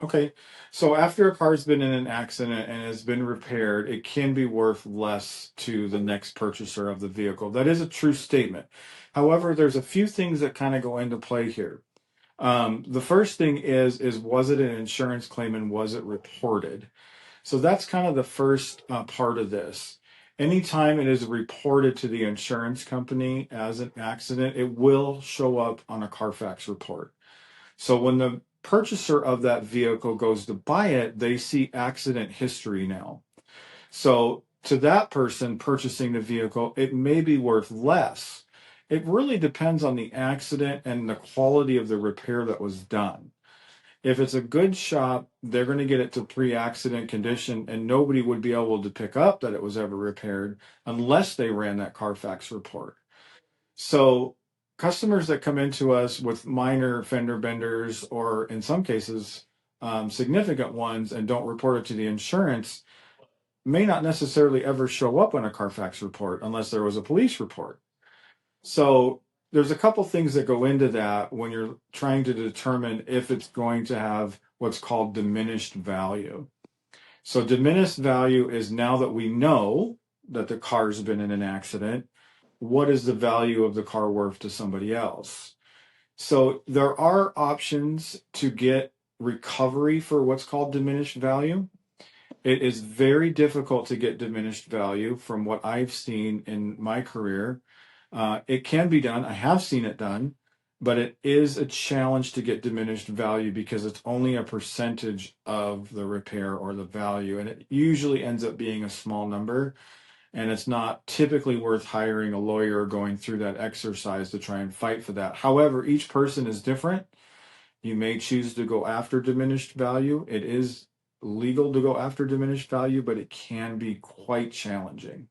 Okay. So after a car's been in an accident and has been repaired, it can be worth less to the next purchaser of the vehicle. That is a true statement. However, there's a few things that kind of go into play here. The first thing is was it an insurance claim and was it reported? So that's kind of the first part of this. Anytime it is reported to the insurance company as an accident, it will show up on a Carfax report. So when the purchaser of that vehicle goes to buy it, they see accident history now. So to that person purchasing the vehicle, it may be worth less. It really depends on the accident and the quality of the repair that was done. If it's a good shop, they're going to get it to pre-accident condition and nobody would be able to pick up that it was ever repaired unless they ran that Carfax report. So customers that come into us with minor fender benders or in some cases significant ones and don't report it to the insurance may not necessarily ever show up on a Carfax report unless there was a police report. So there's a couple things that go into that when you're trying to determine if it's going to have what's called diminished value. So diminished value is now that we know that the car's been in an accident, what is the value of the car worth to somebody else? So there are options to get recovery for what's called diminished value. It is very difficult to get diminished value from what I've seen in my career. It can be done. I have seen it done, but it is a challenge to get diminished value because it's only a percentage of the repair or the value. And it usually ends up being a small number. And it's not typically worth hiring a lawyer or going through that exercise to try and fight for that. However, each person is different. You may choose to go after diminished value. It is legal to go after diminished value, but it can be quite challenging.